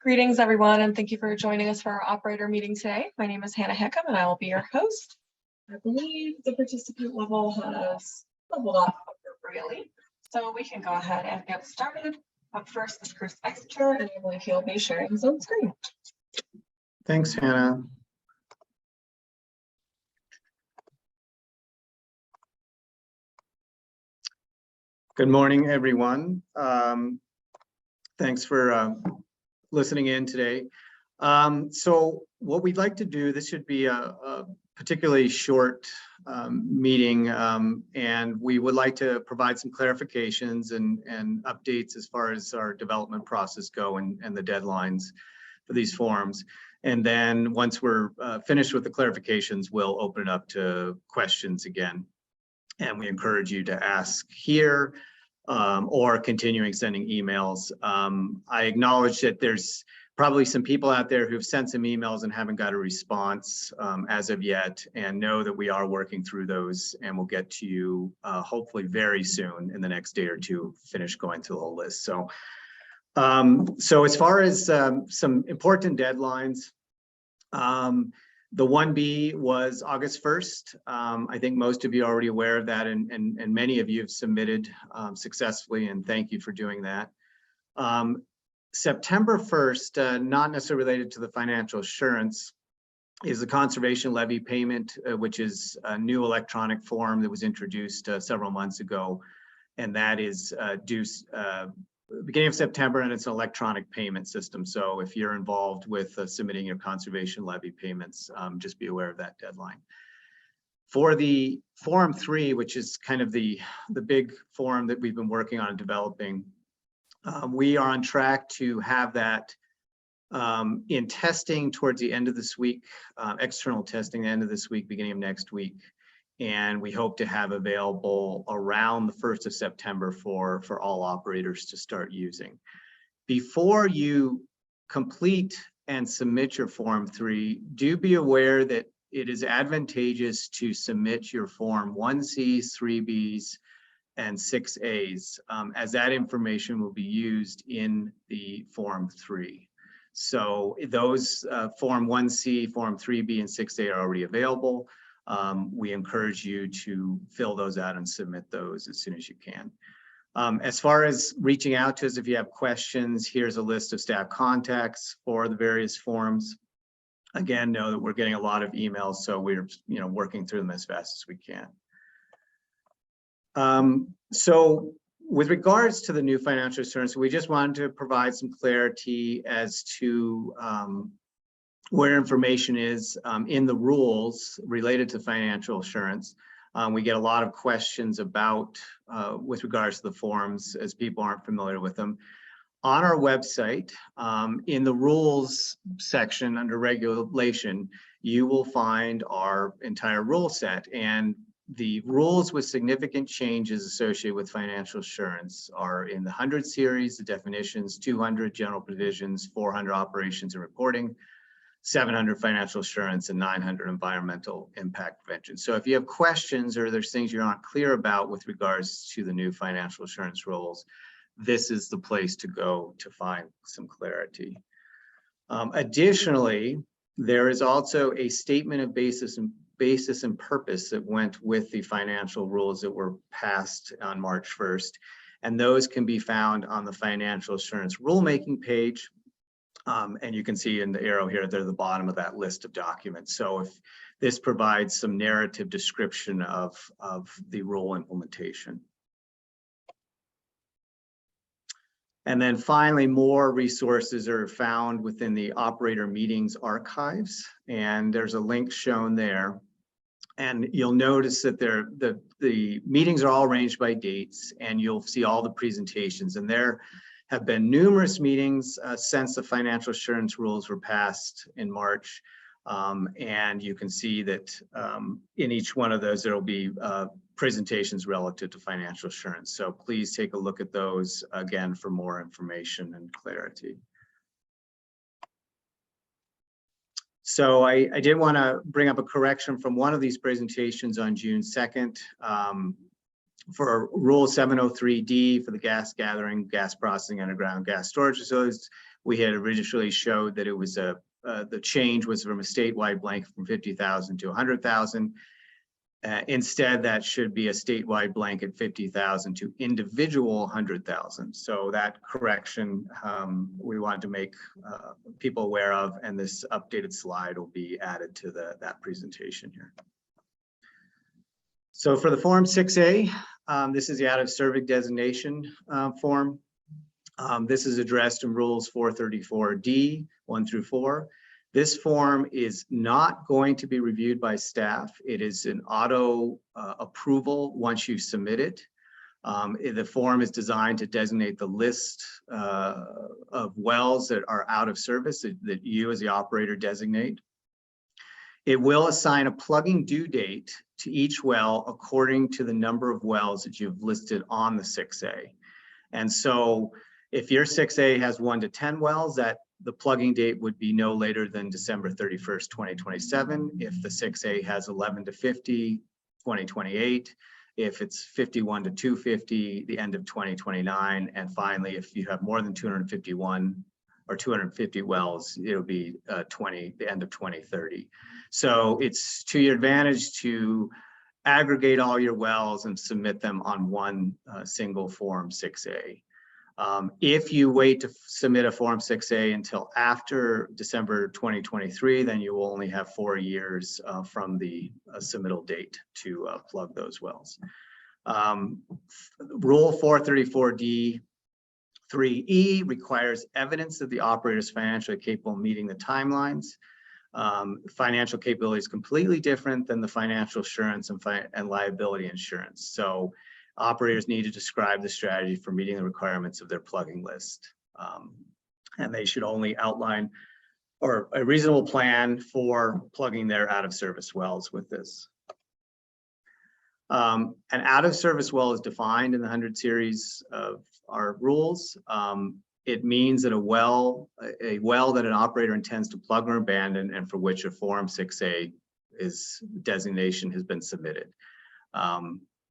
Greetings, everyone, and thank you for joining us for our operator meeting today. My name is Hannah Hickam, and I will be your host. I believe the participant level has leveled up appropriately, so we can go ahead and get started. Up first is Chris Exeter, and I believe he'll be sharing his own screen. Thanks, Hannah. Good morning, everyone. Thanks for listening in today. So what we'd like to do, this should be a particularly short meeting, and we would like to provide some clarifications and updates as far as our development process go and the deadlines for these forms. And then once we're finished with the clarifications, we'll open it up to questions again. And we encourage you to ask here or continuing sending emails. I acknowledge that there's probably some people out there who've sent some emails and haven't got a response as of yet, and know that we are working through those, and we'll get to you hopefully very soon in the next day or two, finish going through the whole list. So, as far as some important deadlines, the 1B was August 1st. I think most of you are already aware of that, and many of you have submitted successfully, and thank you for doing that. September 1st, not necessarily related to the financial assurance, is the conservation levy payment, which is a new electronic form that was introduced several months ago, and that is due beginning of September, and it's an electronic payment system. So if you're involved with submitting your conservation levy payments, just be aware of that deadline. For the Form 3, which is kind of the big form that we've been working on developing, we are on track to have that in testing towards the end of this week, external testing the end of this week, beginning of next week. And we hope to have available around the 1st of September for all operators to start using. Before you complete and submit your Form 3, do be aware that it is advantageous to submit your Form 1Cs, 3Bs, and 6As, as that information will be used in the Form 3. So those Form 1C, Form 3B, and 6A are already available. We encourage you to fill those out and submit those as soon as you can. As far as reaching out to us, if you have questions, here's a list of staff contacts for the various forms. Again, know that we're getting a lot of emails, so we're working through them as fast as we can. So with regards to the new financial assurance, we just wanted to provide some clarity as to where information is in the rules related to financial assurance. We get a lot of questions about with regards to the forms, as people aren't familiar with them. On our website, in the rules section under regulation, you will find our entire rule set, and the rules with significant changes associated with financial assurance are in the 100 series, the definitions, 200 general provisions, 400 operations and reporting, 700 financial assurance, and 900 environmental impact prevention. So if you have questions or there's things you're not clear about with regards to the new financial assurance rules, this is the place to go to find some clarity. Additionally, there is also a statement of basis and purpose that went with the financial rules that were passed on March 1st. And those can be found on the financial assurance rulemaking page. And you can see in the arrow here, they're the bottom of that list of documents. So if this provides some narrative description of the rule implementation. And then finally, more resources are found within the operator meetings archives, and there's a link shown there. And you'll notice that the meetings are all arranged by dates, and you'll see all the presentations. And there have been numerous meetings since the financial assurance rules were passed in March. And you can see that in each one of those, there will be presentations relative to financial assurance. So please take a look at those again for more information and clarity. So I did want to bring up a correction from one of these presentations on June 2nd. For Rule 703D for the gas gathering, gas processing, underground gas storage facilities, We had originally showed that it was the change was from a statewide blanket from 50,000 to 100,000. Instead, that should be a statewide blanket 50,000 to individual 100,000. So that correction we wanted to make people aware of, and this updated slide will be added to that presentation here. So for the Form 6A, this is the out of service designation form. This is addressed in Rules 434D 1 through 4. This form is not going to be reviewed by staff. It is an auto approval once you submit it. The form is designed to designate the list of wells that are out of service that you as the operator designate. It will assign a plugging due date to each well according to the number of wells that you've listed on the 6A. And so if your 6A has 1 to 10 wells, that the plugging date would be no later than December 31st, 2027. If the 6A has 11 to 50, 2028. If it's 51 to 250, the end of 2029. And finally, if you have more than 251 or 250 wells, it'll be the end of 2030. So it's to your advantage to aggregate all your wells and submit them on one single Form 6A. If you wait to submit a Form 6A until after December 2023, then you will only have 4 years from the submittal date to plug those wells. Rule 434D 3E requires evidence that the operator is financially capable of meeting the timelines. Financial capability is completely different than the financial assurance and liability insurance. So operators need to describe the strategy for meeting the requirements of their plugging list. And they should only outline or a reasonable plan for plugging their out of service wells with this. An out of service well is defined in the 100 series of our rules. It means that a well that an operator intends to plug or abandon and for which a Form 6A designation has been submitted.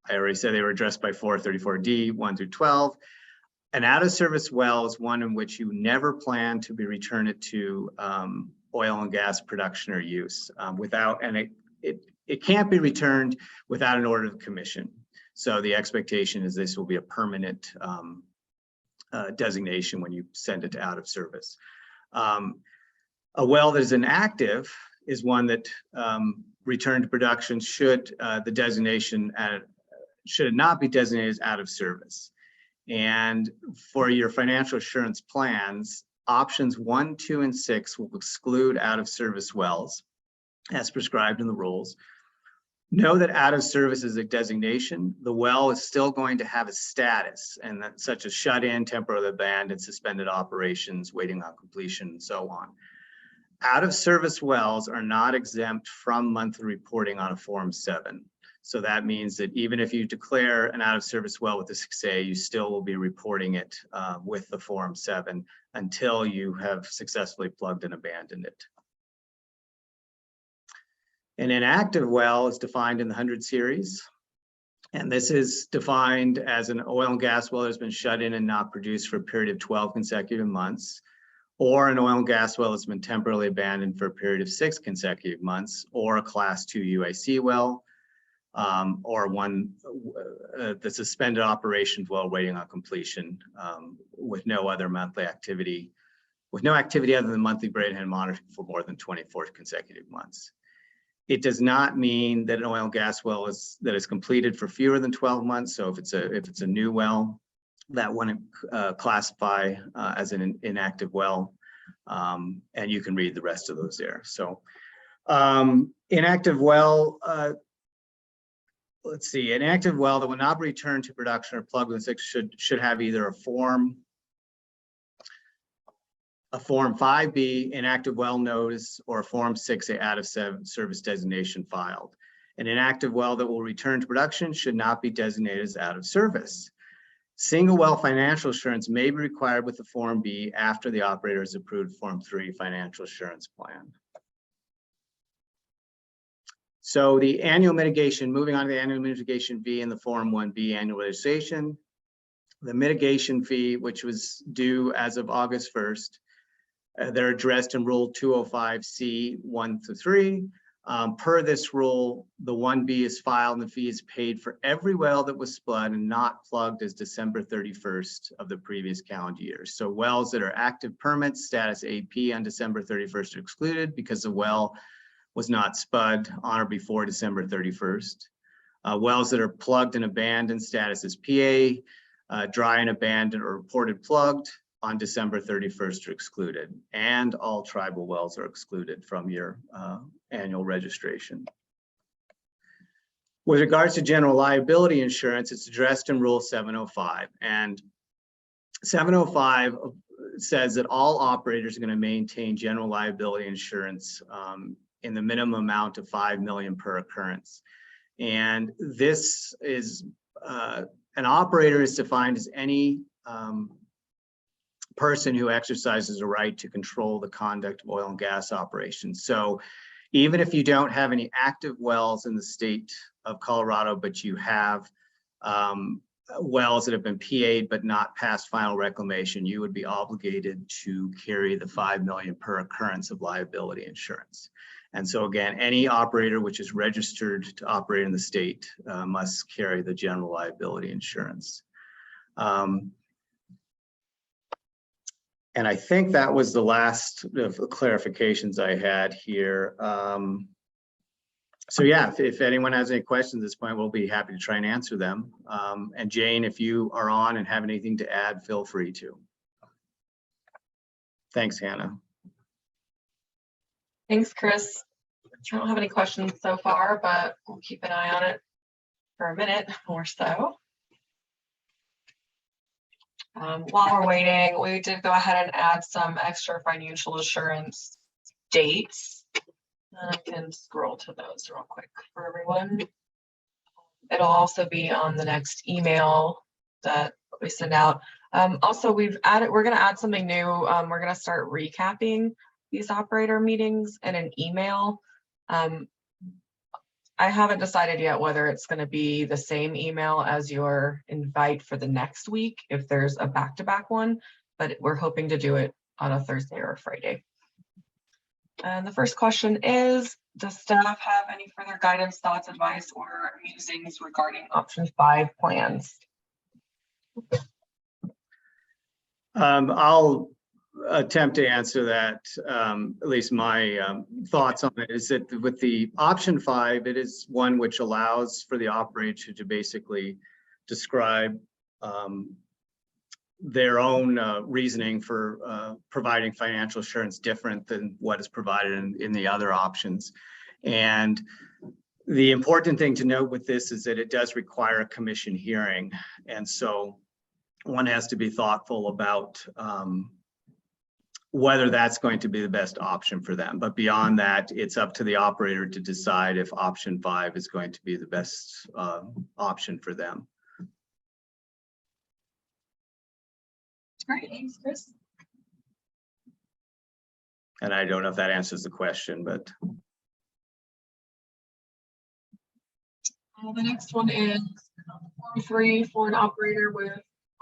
I already said they were addressed by 434D 1 through 12. An out of service well is one in which you never plan to be return it to oil and gas production or use it can't be returned without an order of commission. So the expectation is this will be a permanent designation when you send it to out of service. A well that is inactive is one that returned to production should the designation should it not be designated as out of service. And for your financial assurance plans, options 1, 2, and 6 will exclude out of service wells as prescribed in the rules. Know that out of service is a designation. The well is still going to have a status, and that such as shut in, temporarily abandoned, suspended operations, waiting on completion, and so on. Out of service wells are not exempt from monthly reporting on a Form 7. So that means that even if you declare an out of service well with the 6A, you still will be reporting it with the Form 7 until you have successfully plugged and abandoned it. An inactive well is defined in the 100 series. And this is defined as an oil and gas well that has been shut in and not produced for a period of 12 consecutive months, or an oil and gas well that's been temporarily abandoned for a period of 6 consecutive months, or a Class 2 UIC well, or one the suspended operations well waiting on completion with no other monthly activity, with no activity other than monthly braidhead monitoring for more than 24 consecutive months. It does not mean that an oil and gas well that is completed for fewer than 12 months. So if it's a new well, that wouldn't classify as an inactive well, and you can read the rest of those there. So inactive well. Let's see, an active well that will not be returned to production or plugged with 6 should have either a Form 5B inactive well notice or a Form 6A out of service designation filed. An inactive well that will return to production should not be designated as out of service. Single well financial assurance may be required with the Form B after the operator has approved Form 3 financial assurance plan. So the annual mitigation, moving on to the annual mitigation fee in the Form 1B annual registration. The mitigation fee, which was due as of August 1st, They're addressed in Rule 205C 1 through 3. Per this rule, the 1B is filed and the fee is paid for every well that was spud and not plugged as December 31st of the previous calendar year. So wells that are active permits, status AP on December 31st are excluded because the well was not spud on or before December 31st. Wells that are plugged and abandoned, status is PA, dry and abandoned or reported plugged on December 31st are excluded, and all tribal wells are excluded from your annual registration. With regards to general liability insurance, it's addressed in Rule 705, and 705 says that all operators are going to maintain general liability insurance in the minimum amount of $5 million per occurrence. And this is an operator is defined as any person who exercises a right to control the conduct of oil and gas operations. So even if you don't have any active wells in the state of Colorado, but you have wells that have been PA'd but not past final reclamation, you would be obligated to carry the $5 million per occurrence of liability insurance. And so again, any operator which is registered to operate in the state must carry the general liability insurance. And I think that was the last of the clarifications I had here. So yeah, if anyone has any questions at this point, we'll be happy to try and answer them. And Jane, if you are on and have anything to add, feel free to. Thanks, Hannah. Thanks, Chris. I don't have any questions so far, but we'll keep an eye on it for a minute or so. While we're waiting, we did go ahead and add some extra financial assurance dates. I can scroll to those real quick for everyone. It'll also be on the next email that we send out. Also, we're going to add something new. We're going to start recapping these operator meetings in an email. I haven't decided yet whether it's going to be the same email as your invite for the next week, if there's a back-to-back one, but we're hoping to do it on a Thursday or a Friday. And the first question is, does staff have any further guidance, thoughts, advice, or musings regarding option 5 plans? I'll attempt to answer that. At least my thoughts on it is that with the option 5, it is one which allows for the operator to basically describe their own reasoning for providing financial assurance different than what is provided in the other options. And the important thing to note with this is that it does require a commission hearing. And so one has to be thoughtful about whether that's going to be the best option for them. But beyond that, it's up to the operator to decide if option 5 is going to be the best option for them. Great, thanks, Chris. And I don't know if that answers the question, but. The next one is Form 3 for an operator with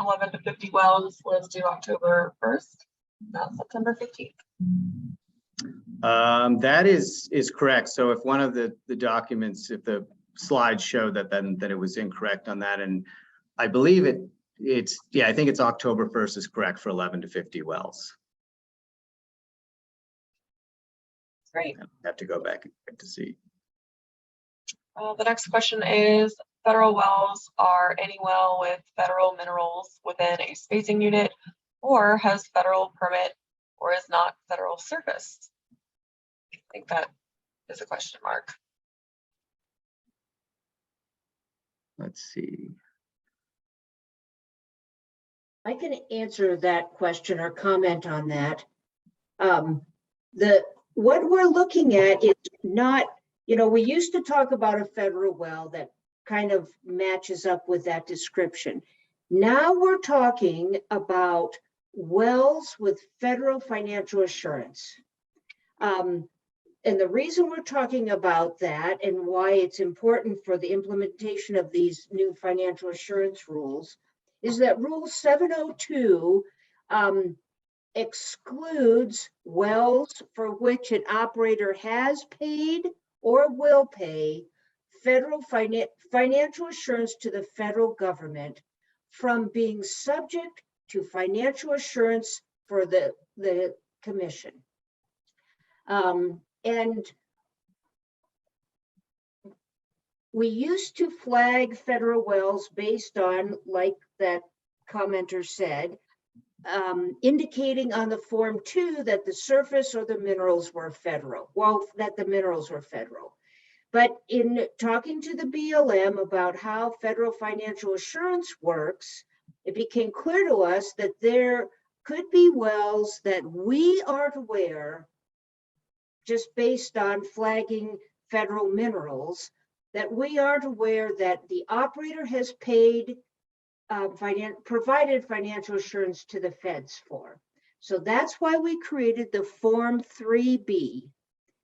11 to 50 wells was due October 1st, not September 15th. That is correct. So if one of the documents, if the slides show that, then it was incorrect on that. And I believe yeah, I think it's October 1st is correct for 11 to 50 wells. Great. I have to go back and check to see. The next question is, federal wells are any well with federal minerals within a spacing unit or has federal permit or is not federal surface? I think that is a question mark. Let's see. I can answer that question or comment on that. What we're looking at is not, we used to talk about a federal well that kind of matches up with that description. Now we're talking about wells with federal financial assurance. And the reason we're talking about that and why it's important for the implementation of these new financial assurance rules is that Rule 702 excludes wells for which an operator has paid or will pay federal financial assurance to the federal government from being subject to financial assurance for the commission. And we used to flag federal wells based on, like that commenter said, indicating on the Form 2 that the surface or the minerals were federal, that the minerals were federal. But in talking to the BLM about how federal financial assurance works, it became clear to us that there could be wells that we aren't aware, just based on flagging federal minerals, that we aren't aware that the operator has paid, provided financial assurance to the feds for. So that's why we created the Form 3B,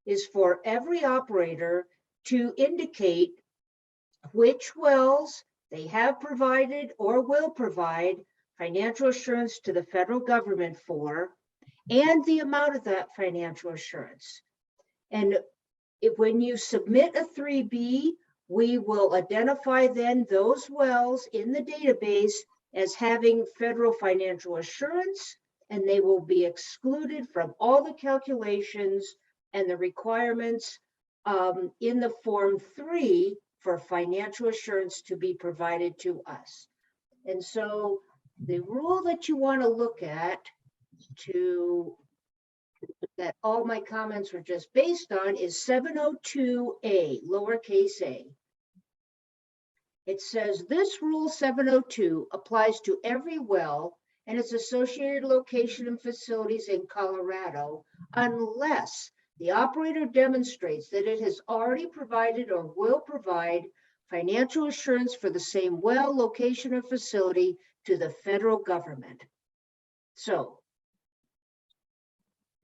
is for every operator to indicate which wells they have provided or will provide financial assurance to the federal government for, and the amount of that financial assurance. And when you submit a 3B, we will identify then those wells in the database as having federal financial assurance, and they will be excluded from all the calculations and the requirements in the Form 3 for financial assurance to be provided to us. And so the rule that you want to look at, that all my comments were just based on, is 702A, lowercase a. It says this rule 702 applies to every well and its associated location and facilities in Colorado, unless the operator demonstrates that it has already provided or will provide financial assurance for the same well, location, or facility to the federal government. So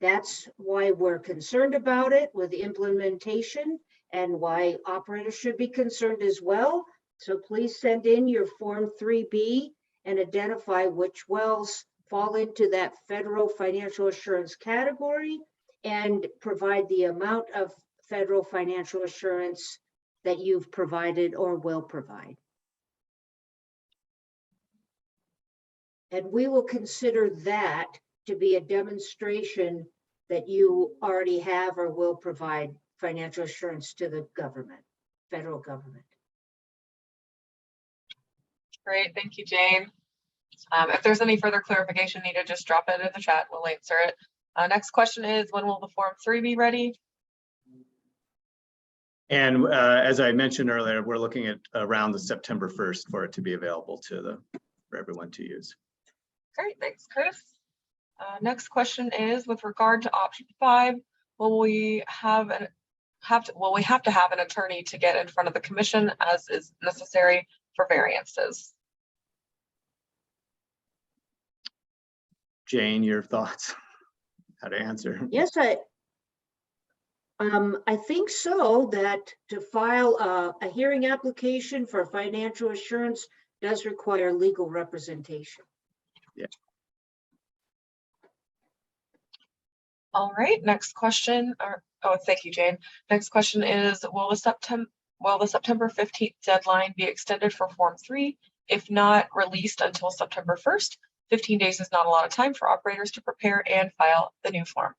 that's why we're concerned about it with the implementation, and why operators should be concerned as well. So please send in your Form 3B and identify which wells fall into that federal financial assurance category, and provide the amount of federal financial assurance that you've provided or will provide. And we will consider that to be a demonstration that you already have or will provide financial assurance to the government, federal government. Great, thank you, Jane. If there's any further clarification needed, just drop it in the chat, we'll answer it. Next question is, when will the Form 3 be ready? And as I mentioned earlier, we're looking at around the September 1st for it to be available for everyone to use. Great, thanks, Chris. Next question is, with regard to option 5, will we have to have an attorney to get in front of the commission as is necessary for variances? Jane, your thoughts? How to answer? Yes, I think so, that to file a hearing application for financial assurance does require legal representation. Yeah. All right, next question. Thank you, Jane. Next question is, will the September 15th deadline be extended for Form 3? If not released until September 1st, 15 days is not a lot of time for operators to prepare and file the new form.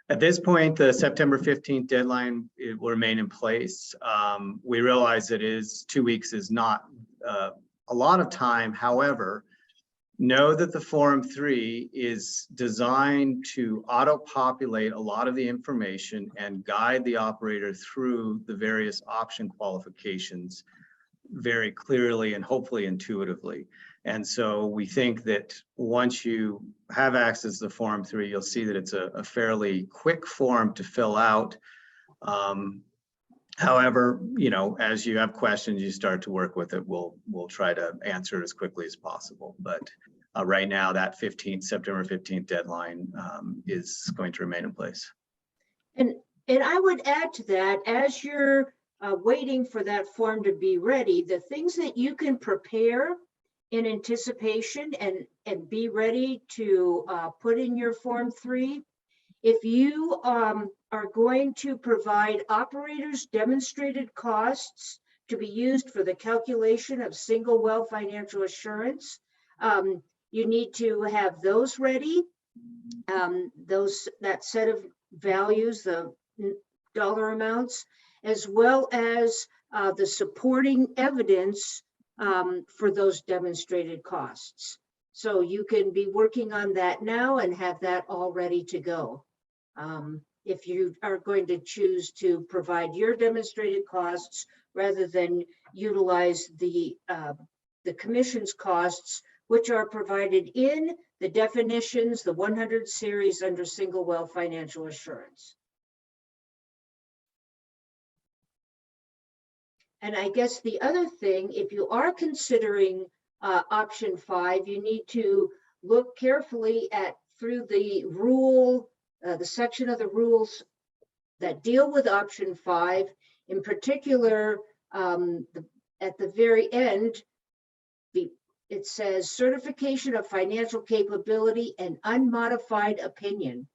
At this point, the September 15th deadline will remain in place. We realize it is 2 weeks is not a lot of time. However, know that the Form 3 is designed to auto-populate a lot of the information and guide the operator through the various option qualifications very clearly and hopefully intuitively. And so we think that once you have access to the Form 3, you'll see that it's a fairly quick form to fill out. However, you know, as you have questions, you start to work with it, we'll try to answer it as quickly as possible. But right now, that September 15th deadline is going to remain in place. And I would add to that, as you're waiting for that form to be ready, the things that you can prepare in anticipation and be ready to put in your Form 3. If you are going to provide operators demonstrated costs to be used for the calculation of single well financial assurance, you need to have those ready. That set of values, the dollar amounts, as well as the supporting evidence for those demonstrated costs. So you can be working on that now and have that all ready to go. If you are going to choose to provide your demonstrated costs rather than utilize the commission's costs, which are provided in the definitions, the 100 series under single well financial assurance. And I guess the other thing, if you are considering option 5, you need to look carefully at through the rule, the section of the rules that deal with option 5. In particular, at the very end, it says certification of financial capability and unmodified opinion.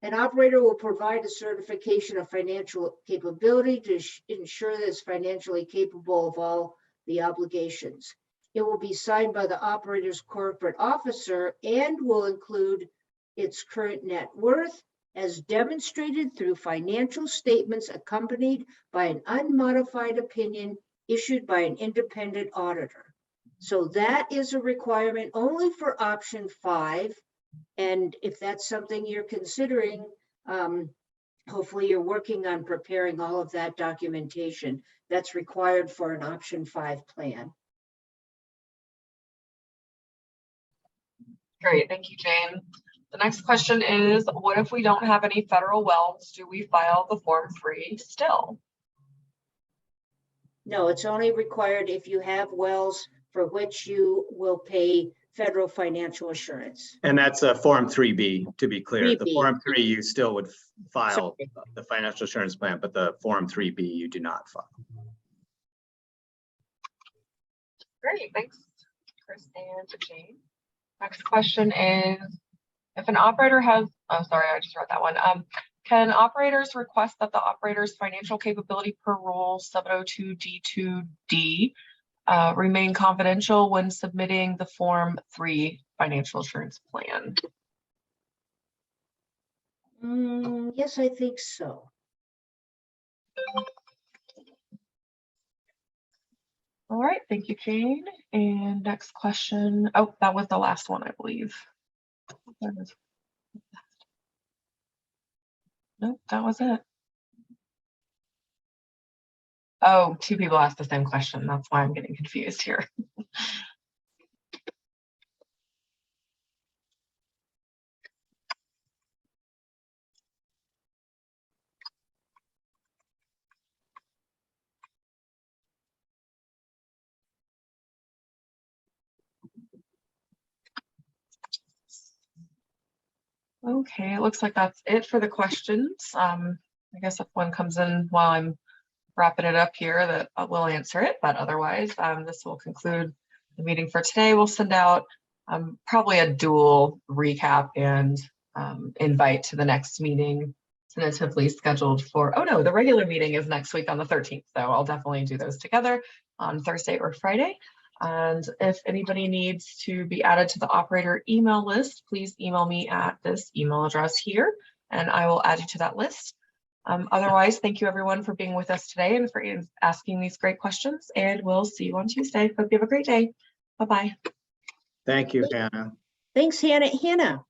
An operator will provide a certification of financial capability to ensure that it's financially capable of all the obligations. It will be signed by the operator's corporate officer and will include its current net worth as demonstrated through financial statements accompanied by an unmodified opinion issued by an independent auditor. So that is a requirement only for option 5. And if that's something you're considering, hopefully you're working on preparing all of that documentation that's required for an option 5 plan. Great, thank you, Jane. The next question is, what if we don't have any federal wells? Do we file the Form 3 still? No, it's only required if you have wells for which you will pay federal financial assurance. And that's a Form 3B, to be clear. 3B. The Form 3, you still would file Sorry. the financial assurance plan, but the Form 3B, you do not file. Great, thanks, Chris and Jane. Next question is, if an operator has, oh, sorry, I just read that one. Can operators request that the operator's financial capability per rule 702D2D remain confidential when submitting the Form 3 financial assurance plan? Yes, I think so. All right, thank you, Jane. And next question. Oh, that was the last one, I believe. Nope, that was it. Oh, 2 people asked the same question. That's why I'm getting confused here. Okay, it looks like that's it for the questions. I guess if one comes in while I'm wrapping it up here, that we'll answer it, but otherwise this will conclude the meeting for today. We'll send out probably a dual recap and invite to the next meeting, tentatively scheduled for, oh no, the regular meeting is next week on the 13th, so I'll definitely do those together on Thursday or Friday. And if anybody needs to be added to the operator email list, please email me at this email address here, and I will add you to that list. Otherwise, thank you everyone for being with us today and for asking these great questions, and we'll see you on Tuesday. Hope you have a great day. Bye-bye. Thank you, Hannah. Thanks, Hannah. Hannah,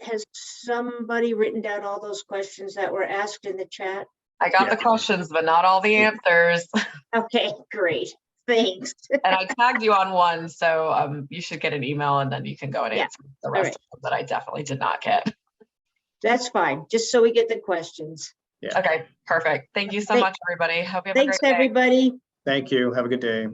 Has somebody written down all those questions that were asked in the chat? I got Yeah. the questions, but not all the answers. Okay, great. Thanks. And I tagged you on one, so you should get an email and then you can go and Yeah. answer the rest of them that I definitely did not get. That's fine. Just so we get the questions. Yeah. Okay, perfect. Thank you so much, everybody. Hope you have a Thanks, great day. everybody. Thank you. Have a good day.